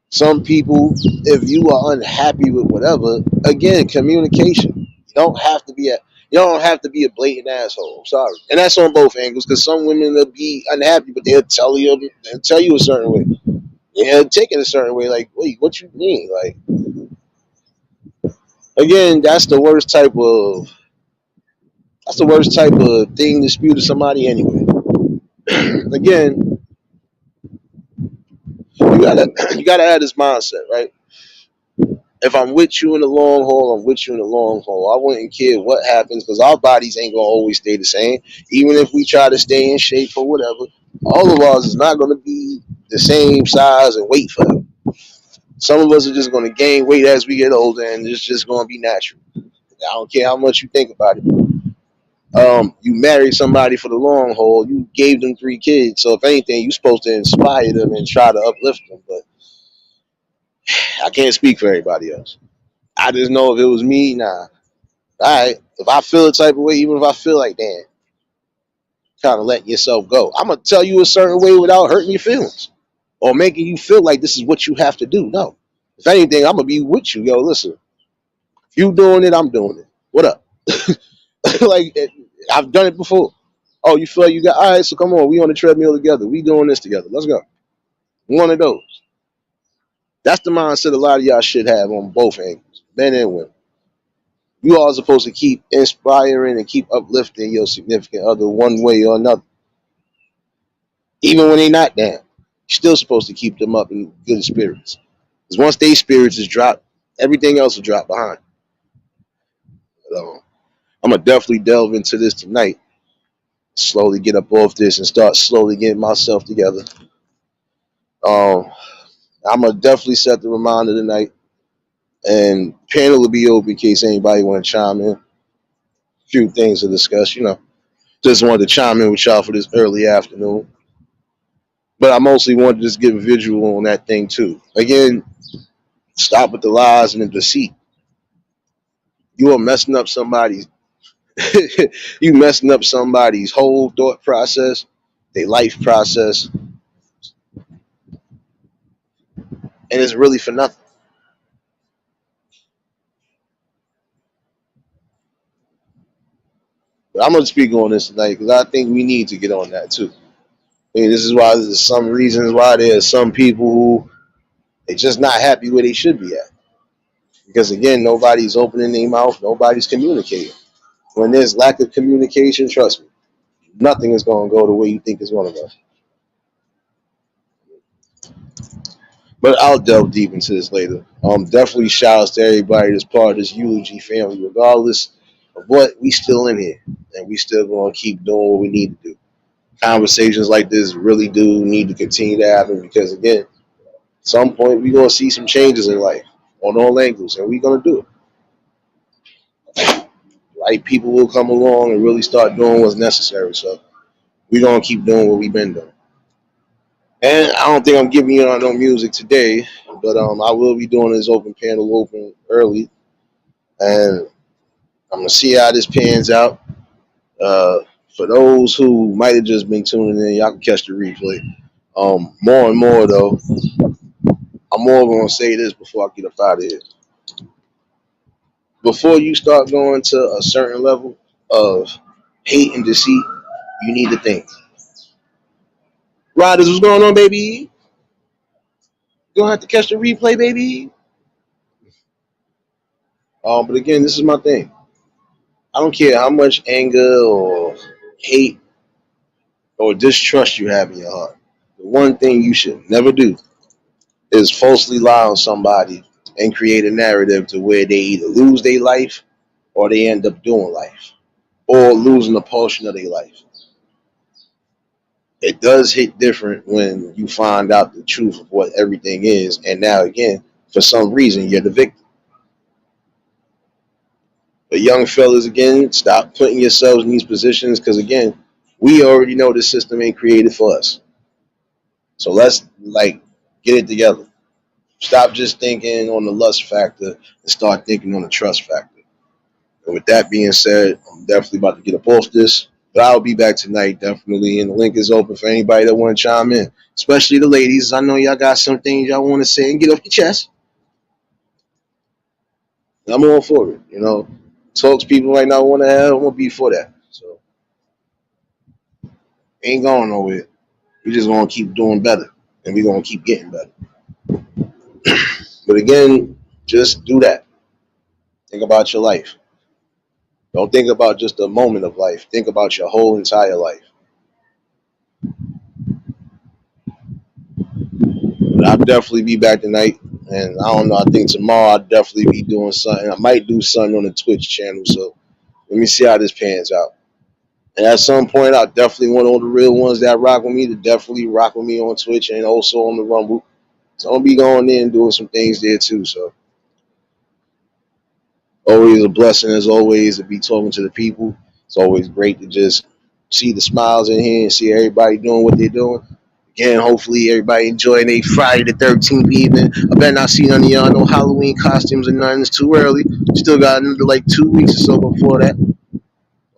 Some people, if you are unhappy with whatever, again, communication. You don't have to be a blatant asshole. I'm sorry, and that's on both angles. Because some women will be unhappy, but they'll tell you a certain way. They'll take it a certain way. Like, wait, what you mean? Like, again, that's the worst type of thing to spew to somebody anyway. Again, you gotta have this mindset, right? If I'm with you in the long haul, I'm with you in the long haul. I wouldn't care what happens because our bodies ain't gonna always stay the same. Even if we try to stay in shape or whatever, all of ours is not gonna be the same size and weight forever. Some of us are just gonna gain weight as we get older, and it's just gonna be natural. I don't care how much you think about it. You married somebody for the long haul. You gave them 3 kids, so if anything, you're supposed to inspire them and try to uplift them. But I can't speak for everybody else. I just know if it was me, nah. All right, if I feel a type of way, even if I feel like, damn, kind of letting yourself go, I'm gonna tell you a certain way without hurting your feelings or making you feel like this is what you have to do. No, if anything, I'm gonna be with you. Yo, listen, if you doing it, I'm doing it. What up? Like I've done it before. Oh, you feel like you got all right? So come on, we on the treadmill together. We doing this together. Let's go. One of those. That's the mindset a lot of y'all should have on both angles, men and women. You all are supposed to keep inspiring and keep uplifting your significant other one way or another. Even when they're not down, you're still supposed to keep them up in good spirits. Because once their spirits is dropped, everything else will drop behind. So, I'm going to definitely delve into this tonight. Slowly get up off this and start slowly getting myself together. Um, I'm going to definitely set the reminder tonight. And panel will be open in case anybody want to chime in. A few things to discuss. Just wanted to chime in with y'all for this early afternoon. But I mostly wanted to just give a visual on that thing too. Again, Stop with the lies and the deceit. You are messing up somebody's you messing up somebody's whole thought process, their life process, and it's really for nothing. But I'm gonna speak on this tonight because I think we need to get on that too. I mean, this is why there's some reasons why there's some people who they're just not happy where they should be at. Because again, nobody's opening their mouth, nobody's communicating. When there's lack of communication, trust me, nothing is gonna go the way you think it's gonna go. But I'll delve deep into this later. Definitely shout outs to everybody that's part of this eulogy family, regardless of what, we still in here. And we still gonna keep doing what we need to do. Conversations like this really do need to continue to happen because again, at some point we're gonna see some changes in life on all angles, and we're gonna do it. Right people will come along and really start doing what's necessary. So we're gonna keep doing what we've been doing. And I don't think I'm giving you no music today, but I will be doing this open panel open early, and I'm gonna see how this pans out. Uh, for those who might have just been tuning in, y'all can catch the replay. More and more though, I'm more gonna say this before I get up out of here. Before you start going to a certain level of hate and deceit, you need to think. Riders, what's going on, baby? You gonna have to catch the replay, baby. But again, this is my thing. I don't care how much anger or hate or distrust you have in your heart. The one thing you should never do is falsely lie on somebody and create a narrative to where they either lose their life or they end up doing life or losing a portion of their life. It does hit different when you find out the truth of what everything is, and now again, for some reason, you're the victim. But young fellas, again, stop putting yourselves in these positions because again, we already know the system ain't created for us. So let's get it together. Stop just thinking on the lust factor and start thinking on the trust factor. And with that being said, I'm definitely about to get up off this. But I'll be back tonight, definitely. And the link is open for anybody that want to chime in, especially the ladies. I know y'all got some things y'all want to say and get off your chest. I'm all for it. Talks people might not want to have, I'm going to be for that. So, ain't going nowhere. We just going to keep doing better. And we going to keep getting better. But again, just do that. Think about your life. Don't think about just a moment of life. Think about your whole entire life. But I'll definitely be back tonight. And I don't know, I think tomorrow I'll definitely be doing something. I might do something on the Twitch channel. So let me see how this pans out. And at some point, I definitely want all the real ones that rock with me to definitely rock with me on Twitch and also on the Rumble. So I'll be going there and doing some things there too. So always a blessing as always to be talking to the people. It's always great to just see the smiles in here and see everybody doing what they're doing. Again, hopefully everybody enjoying a Friday the 13th evening. I better not see none of y'all no Halloween costumes or nothing. It's too early. Still got another 2 weeks or so before that.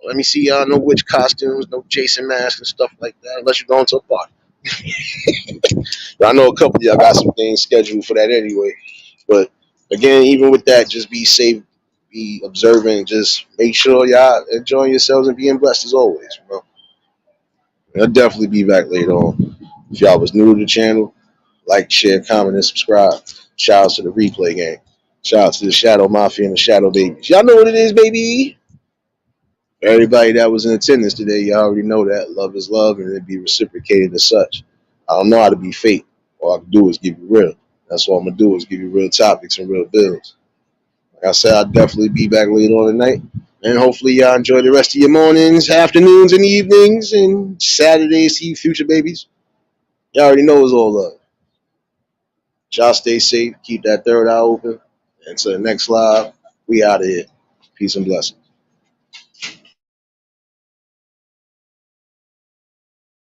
Let me see y'all no witch costumes, no Jason masks and stuff like that, unless you're going to a party. But I know a couple of y'all got some things scheduled for that anyway. But again, even with that, just be safe, be observant, just make sure y'all enjoying yourselves and being blessed as always. I'll definitely be back later on. If y'all was new to the channel, like, share, comment, and subscribe. Shout out to the replay gang. Shout out to the Shadow Mafia and the Shadow Babies. Y'all know what it is, baby. Everybody that was in attendance today, you already know that love is love and it be reciprocated as such. I don't know how to be fake. All I can do is give you real. That's what I'm gonna do is give you real topics and real bills. Like I said, I'll definitely be back later on tonight. And hopefully y'all enjoy the rest of your mornings, afternoons, and evenings, and Saturdays to you future babies. Y'all already know it's all love. Y'all stay safe, keep that third eye open. And to the next live, we out of here. Peace and blessings.